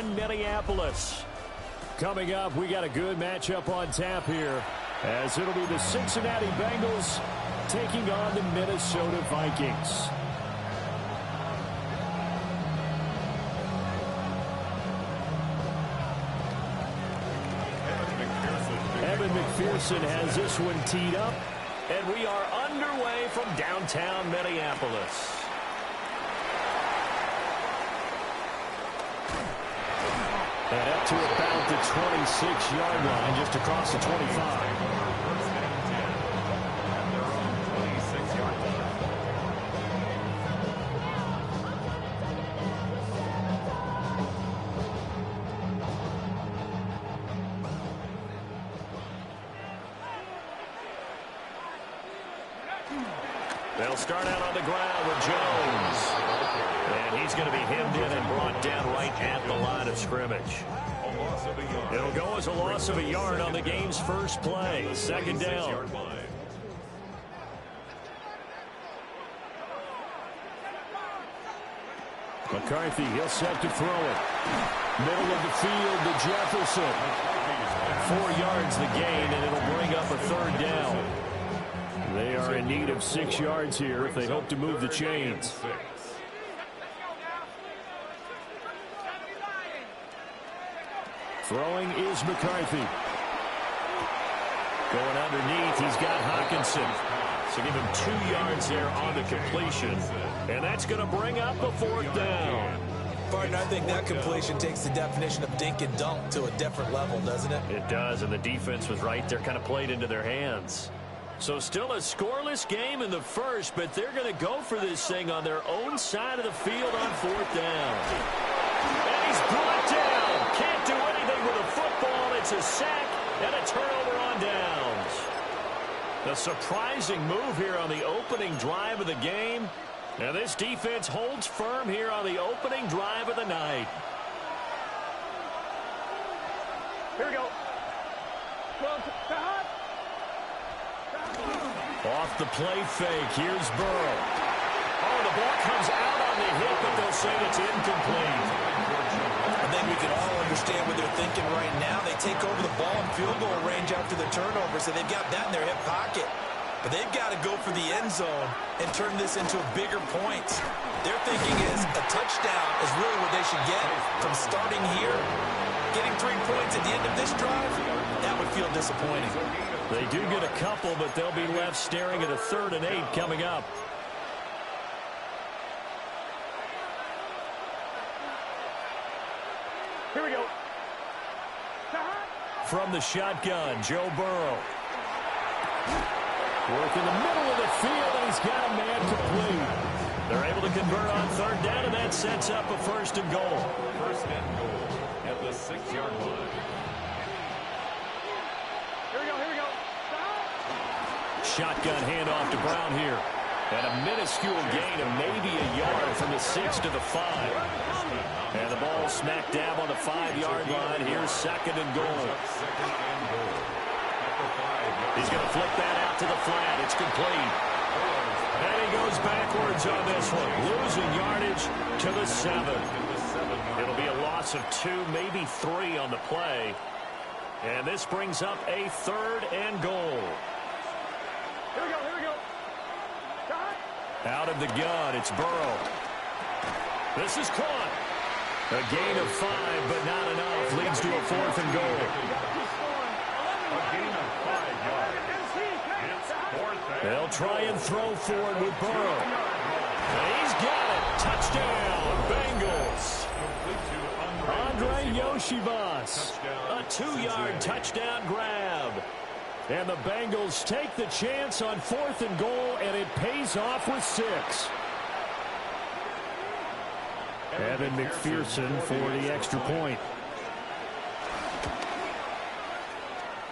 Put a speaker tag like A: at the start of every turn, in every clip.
A: in Minneapolis. Coming up, we got a good matchup on tap here, as it'll be the Cincinnati Bengals taking on the Minnesota Vikings. Evan McPherson has this one teed up, and we are underway from downtown Minneapolis. And up to about the 26-yard line, just across the 25. They'll start out on the ground with Jones. And he's going to be hemmed in and brought down right at the line of scrimmage. It'll go as a loss of a yard on the game's first play. Second down. McCarthy, he'll set to throw it. Middle of the field to Jefferson. 4 yards the gain, and it'll bring up a third down. They are in need of 6 yards here if they hope to move the chains. Throwing is McCarthy. Going underneath, he's got Hockenson. So give him 2 yards there on the completion. And that's going to bring up a fourth down.
B: Partner, I think that completion takes the definition of dink and dunk to a different level, doesn't it?
A: It does, and the defense was right there, kind of played into their hands. So still a scoreless game in the first, but they're going to go for this thing on their own side of the field on fourth down. And he's brought down. Can't do anything with a football. It's a sack and a turnover on downs. A surprising move here on the opening drive of the game. And this defense holds firm here on the opening drive of the night. Here we go. Off the play fake. Here's Burrow. Oh, the ball comes out on the hit, but they'll say it's incomplete.
B: I think we can all understand what they're thinking right now. They take over the ball in field goal range after the turnover, so they've got that in their hip pocket. But they've got to go for the end zone and turn this into bigger points. Their thinking is a touchdown is really what they should get from starting here. Getting 3 points at the end of this drive, that would feel disappointing.
A: They do get a couple, but they'll be left staring at a 3rd and 8 coming up. Here we go. From the shotgun, Joe Burrow. Work in the middle of the field, and he's got a man complete. They're able to convert on 3rd down, and that sets up a 1st and goal.
C: 1st and goal at the 6-yard line.
A: Here we go. Shotgun handoff to Brown here. And a minuscule gain of maybe a yard from the 6 to the 5. And the ball smack dab on the 5-yard line. Here's 2nd and goal. He's going to flip that out to the flat. It's complete. And he goes backwards on this one. Losing yardage to the 7. It'll be a loss of 2, maybe 3 on the play. And this brings up a 3rd and goal. Here we go. Out of the gun, it's Burrow. This is caught. A gain of 5, but not enough. Leads to a 4th and goal.
C: A gain of 5 yards. It's 4th and
A: They'll try and throw forward with Burrow. And he's got it. Touchdown, Bengals. Andre Yoshivas. A 2-yard touchdown grab. And the Bengals take the chance on 4th and goal, and it pays off with 6. Evan McPherson for the extra point.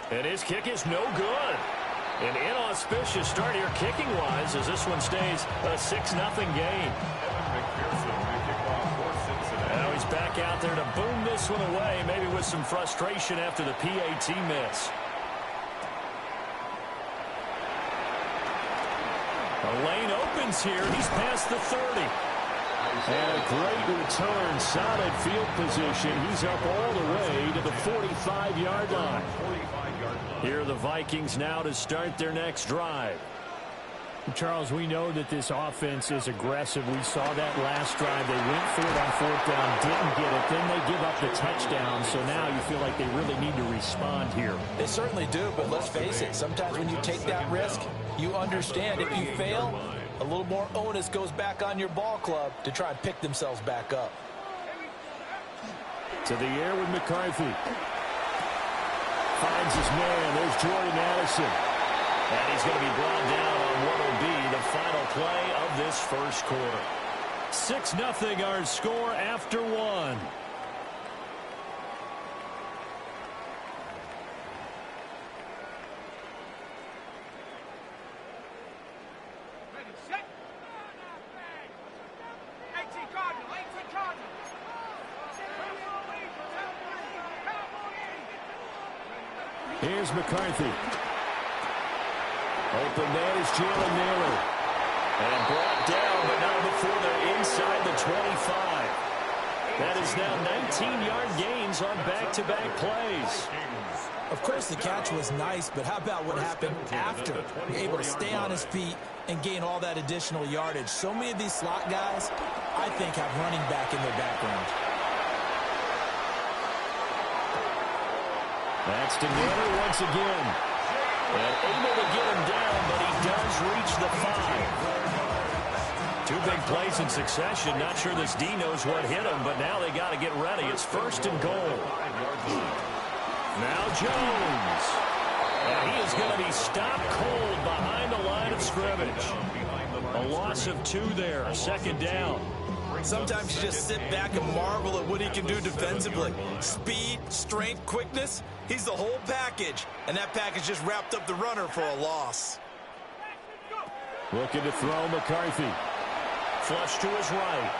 A: And his kick is no good. An inauspicious start here kicking-wise as this one stays a 6-0 game. Now he's back out there to boom this one away, maybe with some frustration after the PAT miss. A lane opens here. He's past the 30. And a great return, solid field position. He's up all the way to the 45-yard line. Here are the Vikings now to start their next drive.
D: Charles, we know that this offense is aggressive. We saw that last drive. They went for it on fourth down, didn't get it. Then they give up the touchdown. So now you feel like they really need to respond here.
B: They certainly do, but let's face it. Sometimes when you take that risk, you understand if you fail, a little more onus goes back on your ball club to try and pick themselves back up.
A: To the air with McCarthy. Finds his man. There's Jordan Addison. And he's going to be brought down on what will be the final play of this first quarter. 6-0 our score after one. Here's McCarthy. Open man is Jalen Nailor. And brought down, but not before they're inside the 25. That is now 19-yard gains on back-to-back plays.
B: Of course, the catch was nice, but how about what happened after? Able to stay on his feet and gain all that additional yardage. So many of these slot guys, I think, have running back in their background.
A: That's to Nailor once again. And able to get him down, but he does reach the 5. Two big plays in succession. Not sure this D knows what hit him, but now they got to get ready. It's first and goal. Now Jones. And he is going to be stopped cold behind the line of scrimmage. A loss of 2 there. Second down.
B: Sometimes you just sit back and marvel at what he can do defensively. Speed, strength, quickness. He's the whole package. And that package just wrapped up the runner for a loss.
A: Looking to throw McCarthy. Flush to his right.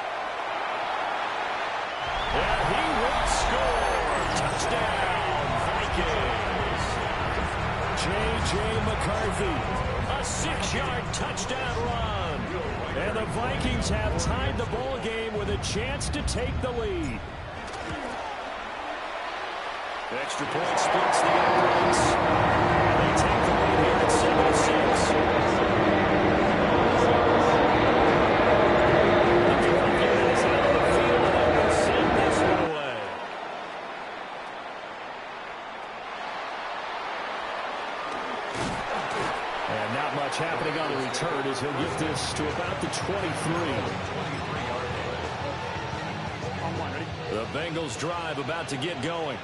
A: And he will score. Touchdown, Vikings. J.J. McCarthy. A 6-yard touchdown run. And the Vikings have tied the ball game with a chance to take the lead. The extra point splits the difference. And they take the lead here at 7-6. Happening on the return as he'll get this to about the 23. The Bengals drive about to get going.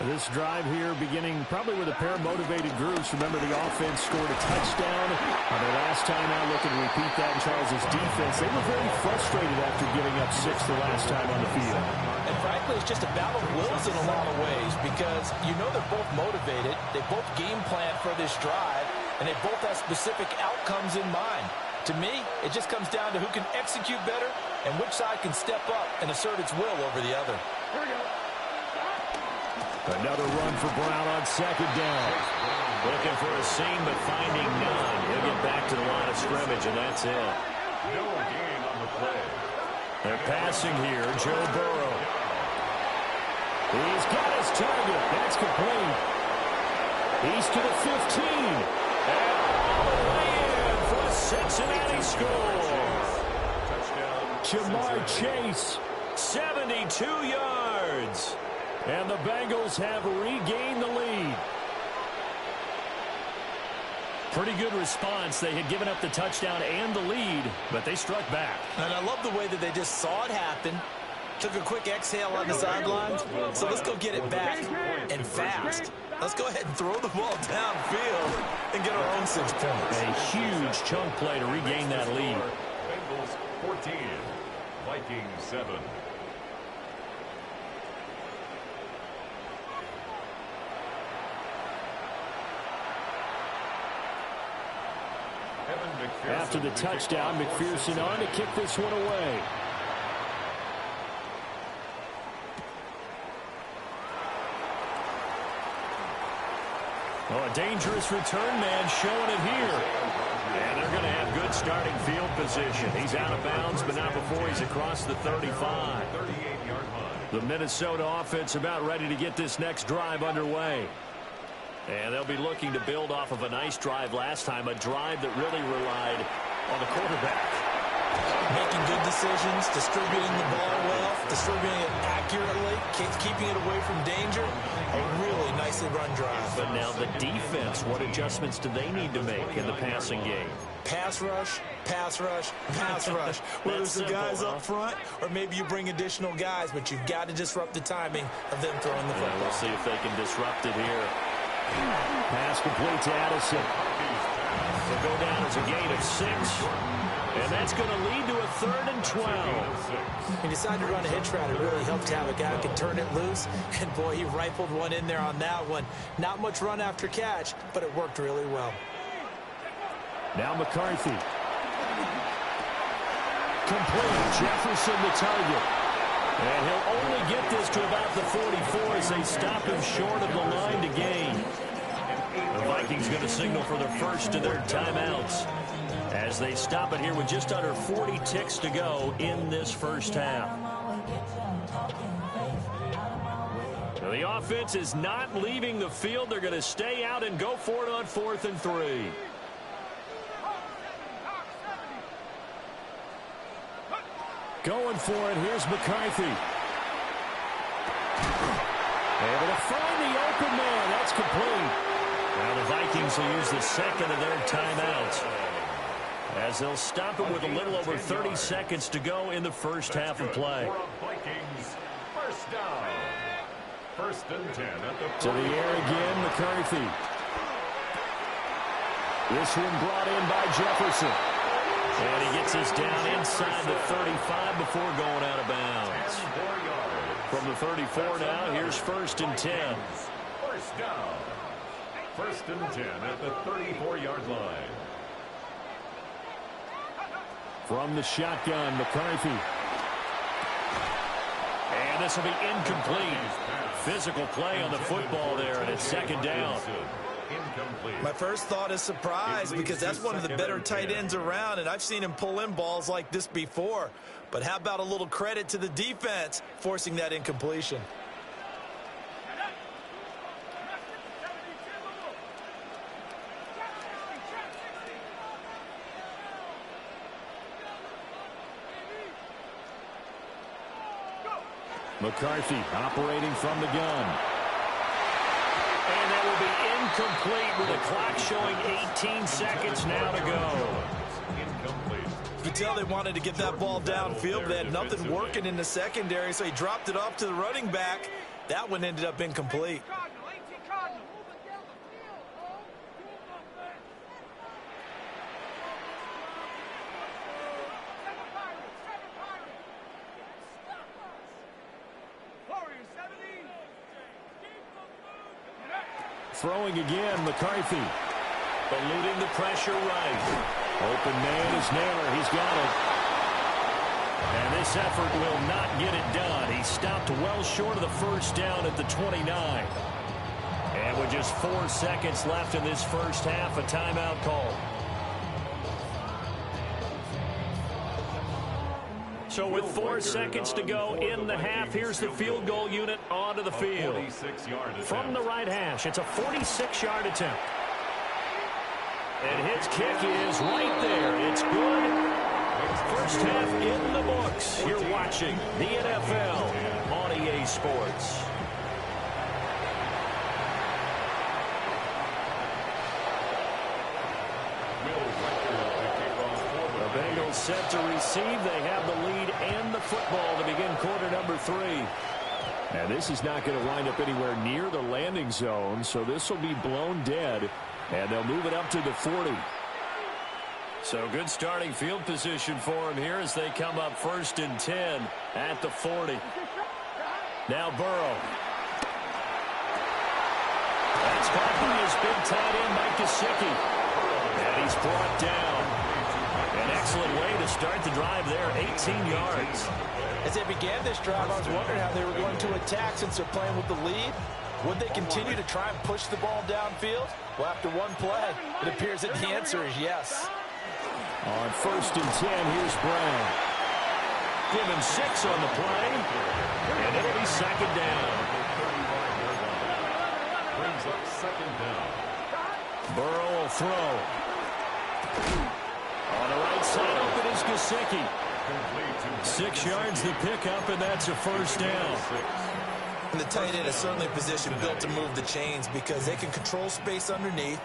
D: This drive here beginning probably with a pair of motivated groups. Remember, the offense scored a touchdown on their last time out. Looking to repeat that in Charles's defense. They were very frustrated after giving up 6 the last time on the field.
B: And frankly, it's just a battle of wills in a lot of ways because you know they're both motivated. They both game plan for this drive. And they both have specific outcomes in mind. To me, it just comes down to who can execute better and which side can step up and assert its will over the other.
A: Another run for Brown on second down. Looking for a seam, but finding none. He'll get back to the line of scrimmage, and that's it.
C: No gain on the play.
A: They're passing here. Joe Burrow. He's got his target. That's complete. He's to the 15. And all the way in for a Cincinnati score. Jamar Chase, 72 yards. And the Bengals have regained the lead. Pretty good response. They had given up the touchdown and the lead, but they struck back.
B: And I love the way that they just saw it happen. Took a quick exhale on the sidelines. So let's go get it back and fast. Let's go ahead and throw the ball downfield and get our own 6 points.
A: A huge chunk play to regain that lead.
C: Bengals 14, Vikings 7.
A: After the touchdown, McPherson on to kick this one away. Oh, a dangerous return man showing it here. And they're going to have good starting field position. He's out of bounds, but not before he's across the 35. The Minnesota offense about ready to get this next drive underway. And they'll be looking to build off of a nice drive last time, a drive that really relied on the quarterback.
B: Making good decisions, distributing the ball well, distributing it accurately, keeping it away from danger. A really nicely run drive.
A: But now the defense, what adjustments do they need to make in the passing game?
B: Pass rush, pass rush, pass rush. Whether it's the guys up front or maybe you bring additional guys, but you've got to disrupt the timing of them throwing the football.
A: We'll see if they can disrupt it here. Pass complete to Addison. They'll go down as a gain of 6. And that's going to lead to a 3rd and 12.
B: He decided to run a hitch route. It really helped to have a guy who could turn it loose. And, boy, he rifled one in there on that one. Not much run after catch, but it worked really well.
D: Now McCarthy. Complete. Jefferson the target. And he'll only get this to about the 44 as they stop him short of the line to gain. The Vikings going to signal for their first of their timeouts as they stop it here with just under 40 ticks to go in this first half. Now the offense is not leaving the field. They're going to stay out and go for it on 4th and 3. Going for it. Here's McCarthy. Able to find the open man. That's complete. Now the Vikings will use the second of their timeouts as they'll stop it with a little over 30 seconds to go in the first half of play.
C: Vikings, first down. 1st and 10 at the
D: to the air again, McCarthy. This one brought in by Jefferson.
A: And he gets us down inside the 35 before going out of bounds. From the 34 now, here's 1st and 10.
C: First down. 1st and 10 at the 34-yard line.
D: From the shotgun, McCarthy.
A: And this will be incomplete. Physical play on the football there, and it's 2nd down.
B: My first thought is surprise because that's one of the better tight ends around, and I've seen him pull in balls like this before. But how about a little credit to the defense forcing that incompletion?
D: McCarthy operating from the gun.
A: And that will be incomplete with the clock showing 18 seconds now to go.
B: You could tell they wanted to get that ball downfield, but they had nothing working in the secondary, so he dropped it off to the running back. That one ended up incomplete.
D: Throwing again, McCarthy.
A: Eluding the pressure right.
D: Open man is Naylor. He's got it.
A: And this effort will not get it done. He stopped well short of the first down at the 29. And with just 4 seconds left in this first half, a timeout call. So with 4 seconds to go in the half, here's the field goal unit onto the field. From the right hash, it's a 46-yard attempt. And his kick is right there. It's good. First half in the books. You're watching the NFL on EA Sports. The Bengals set to receive. They have the lead and the football to begin quarter number 3.
D: And this is not going to wind up anywhere near the landing zone, so this will be blown dead, and they'll move it up to the 40.
A: So good starting field position for them here as they come up 1st and 10 at the 40. Now Burrow. That's caught by his big tight end, Mike Gesicki. And he's brought down. An excellent way to start the drive there, 18 yards.
B: As they began this drive, I was wondering how they were going to attack since they're playing with the lead. Would they continue to try and push the ball downfield? Well, after one play, it appears that the answer is yes.
D: On 1st and 10, here's Brown.
A: Give him 6 on the play, and it'll be 2nd down.
C: Brings up 2nd down.
A: Burrow will throw. On the right side, open is Gesicki. 6 yards the pickup, and that's a 1st down.
B: And the tight end is certainly a position built to move the chains because they can control space underneath.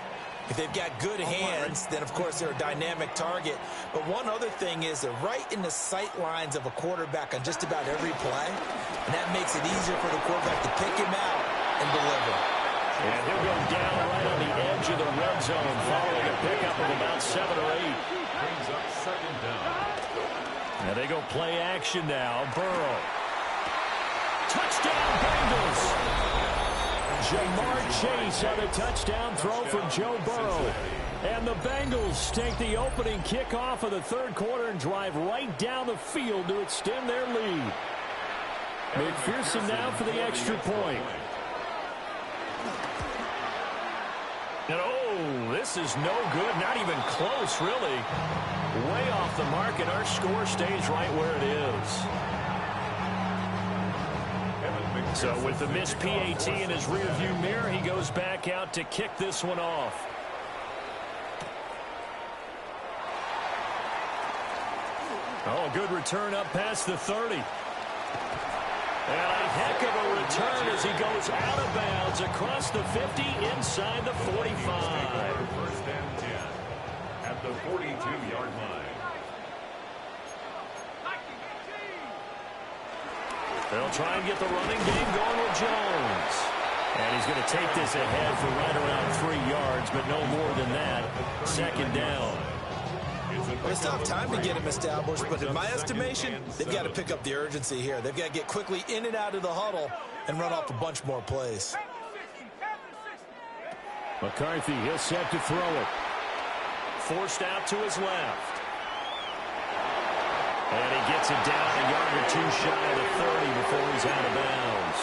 B: If they've got good hands, then, of course, they're a dynamic target. But one other thing is they're right in the sight lines of a quarterback on just about every play, and that makes it easier for the quarterback to pick him out and deliver.
A: And he'll go down right on the edge of the red zone following a pickup of about 7 or 8.
C: Brings up 2nd down.
A: And they go play action now. Burrow. Touchdown, Bengals. Jamar Chase on a touchdown throw from Joe Burrow. And the Bengals take the opening kickoff of the 3rd quarter and drive right down the field to extend their lead. McPherson now for the extra point. And oh, this is no good. Not even close, really. Way off the mark, and our score stays right where it is. So with the missed PAT in his rearview mirror, he goes back out to kick this one off. Oh, a good return up past the 30. And a heck of a return as he goes out of bounds across the 50 inside the 45.
C: 1st and 10 at the 42-yard line.
A: They'll try and get the running game going with Jones. And he's going to take this ahead for right around 3 yards, but no more than that. 2nd down.
B: Well, it's not time to get him established, but in my estimation, they've got to pick up the urgency here. They've got to get quickly in and out of the huddle and run off a bunch more plays.
D: McCarthy, he'll set to throw it.
A: Forced out to his left. And he gets it down a yard or 2 shy of the 30 before he's out of bounds.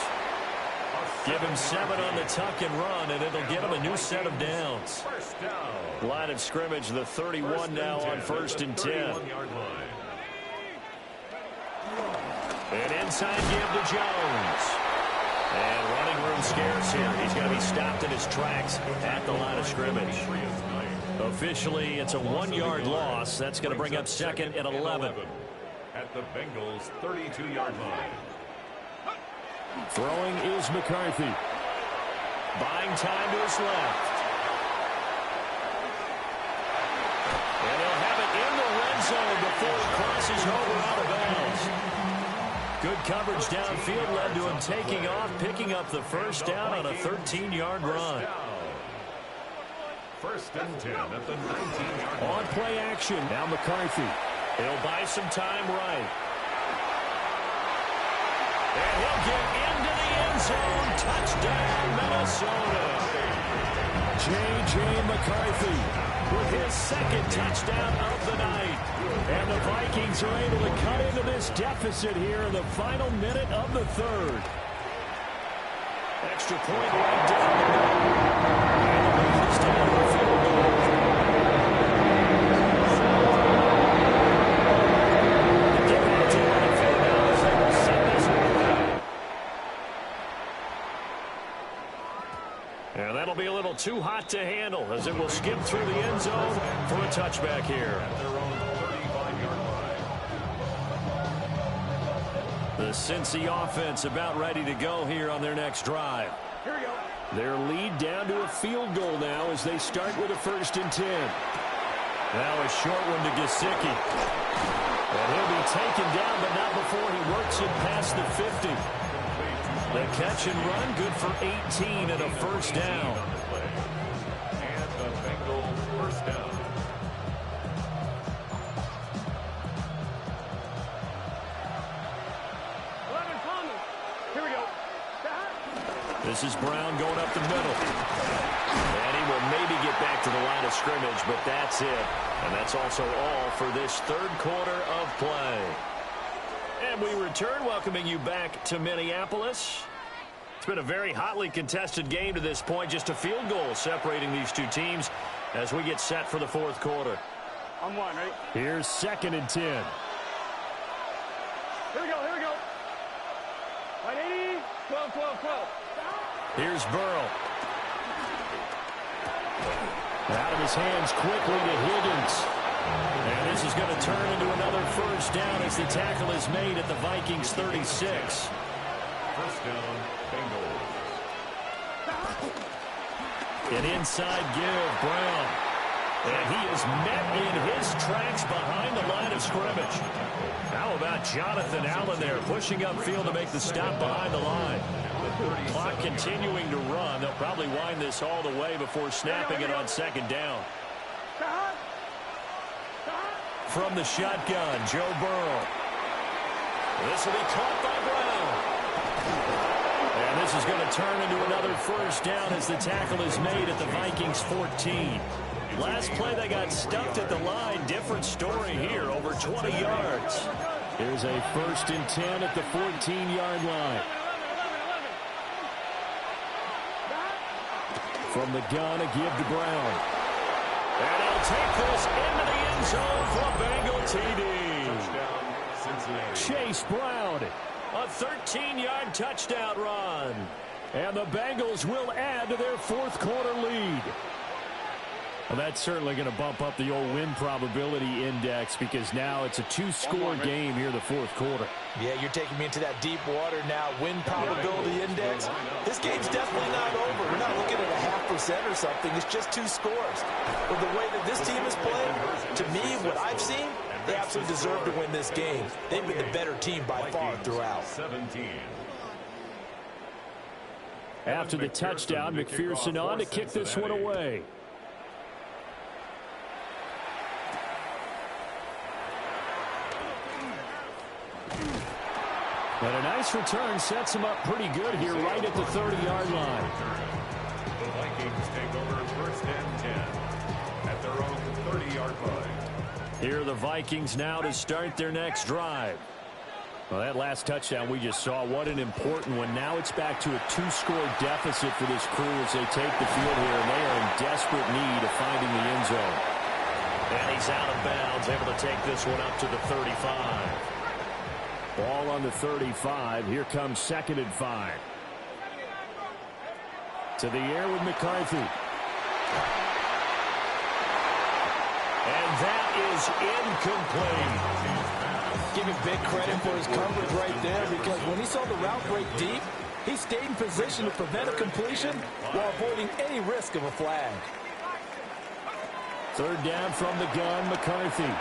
A: Give him 7 on the tuck and run, and it'll get him a new set of downs. Line of scrimmage, the 31 now on 1st and 10. An inside give to Jones. And running room scarce here. He's going to be stopped in his tracks at the line of scrimmage. Officially, it's a 1-yard loss. That's going to bring up 2nd and 11.
C: At the Bengals' 32-yard line.
D: Throwing is McCarthy.
A: Buying time to his left. And he'll have it in the red zone before he crosses over out of bounds. Good coverage downfield led to him taking off, picking up the 1st down on a 13-yard run.
C: 1st and 10 at the 19-yard line.
A: On play action.
D: Now McCarthy.
A: He'll buy some time right. And he'll get into the end zone. Touchdown, Minnesota. J.J. McCarthy with his 2nd touchdown of the night. And the Vikings are able to cut into this deficit here in the final minute of the 3rd. Extra point right down the middle. And the still on the field goal. And that'll be a little too hot to handle as it will skip through the end zone for a touchback here.
C: At their own 35-yard line.
A: The Cincy offense about ready to go here on their next drive.
C: Here we go.
D: Their lead down to a field goal now as they start with a 1st and 10.
A: Now a short one to Gesicki. And he'll be taken down, but not before he works it past the 50. The catch and run, good for 18 and a 1st down.
C: And the Bengals 1st down.
E: Here we go.
A: This is Brown going up the middle. And he will maybe get back to the line of scrimmage, but that's it. And that's also all for this 3rd quarter of play. And we return, welcoming you back to Minneapolis. It's been a very hotly contested game to this point. Just a field goal separating these two teams as we get set for the 4th quarter.
E: On one, ready?
D: Here's 2nd and 10.
E: Here we go, here we go. 180, 12, 12, 12.
D: Here's Burrow. Out of his hands quickly to Higgins. And this is going to turn into another first down as the tackle is made at the Vikings 36.
C: First down, Bengals.
D: An inside give, Brown. And he is met in his tracks behind the line of scrimmage. How about Jonathan Allen there pushing upfield to make the stop behind the line? Clock continuing to run. They'll probably wind this all the way before snapping it on 2nd down. From the shotgun, Joe Burrow. This will be caught by Brown. And this is going to turn into another first down as the tackle is made at the Vikings 14. Last play they got stuffed at the line. Different story here, over 20 yards. Here's a 1st and 10 at the 14-yard line. From the gun, a give to Brown. And he'll take this into the end zone for a Bengal TD.
C: Touchdown, Cincinnati.
D: Chase Brown, a 13-yard touchdown run. And the Bengals will add to their 4th quarter lead. Well, that's certainly going to bump up the old win probability index because now it's a 2-score game here in the 4th quarter.
B: Yeah, you're taking me into that deep water now. Win probability index. This game's definitely not over. We're not looking at a 0.5% or something. It's just 2 scores. But the way that this team is playing, to me, what I've seen, they absolutely deserve to win this game. They've been the better team by far throughout.
C: 17.
D: After the touchdown, McPherson on to kick this one away. And a nice return sets him up pretty good here right at the 30-yard line.
C: The Vikings take over 1st and 10 at their own 30-yard line.
D: Here are the Vikings now to start their next drive. Well, that last touchdown we just saw, what an important one. Now it's back to a 2-score deficit for this crew as they take the field here, and they are in desperate need of finding the end zone. And he's out of bounds, able to take this one up to the 35. Ball on the 35. Here comes 2nd and 5. To the air with McCarthy. And that is incomplete.
B: Give him big credit for his coverage right there because when he saw the route break deep, he stayed in position to prevent a completion while avoiding any risk of a flag.
D: 3rd down from the gun, McCarthy.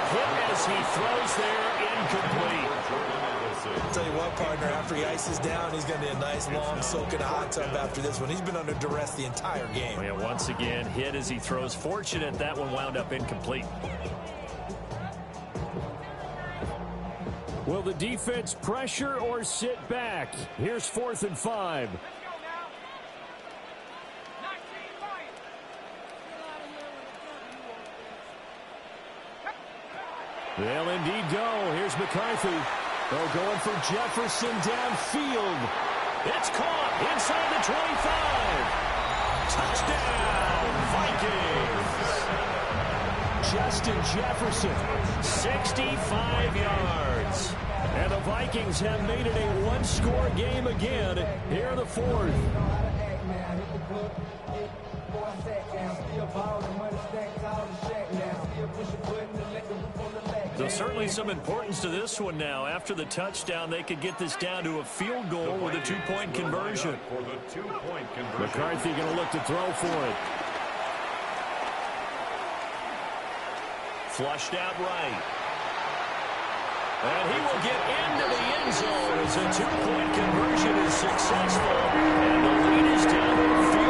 D: Hit as he throws there, incomplete.
B: I'll tell you what, partner, after he ices down, he's going to be a nice long soak in a hot tub after this one. He's been under duress the entire game.
D: Yeah, once again, hit as he throws. Fortunate that one wound up incomplete. Will the defense pressure or sit back? Here's 4th and 5. They'll indeed go. Here's McCarthy. They're going for Jefferson downfield. It's caught inside the 25. Touchdown, Vikings. Justin Jefferson, 65 yards. And the Vikings have made it a 1-score game again here in the 4th. So certainly some importance to this one now. After the touchdown, they could get this down to a field goal with a 2-point conversion. McCarthy going to look to throw for it. Flushed out right. And he will get into the end zone as a 2-point conversion is successful. And the lead is down to a field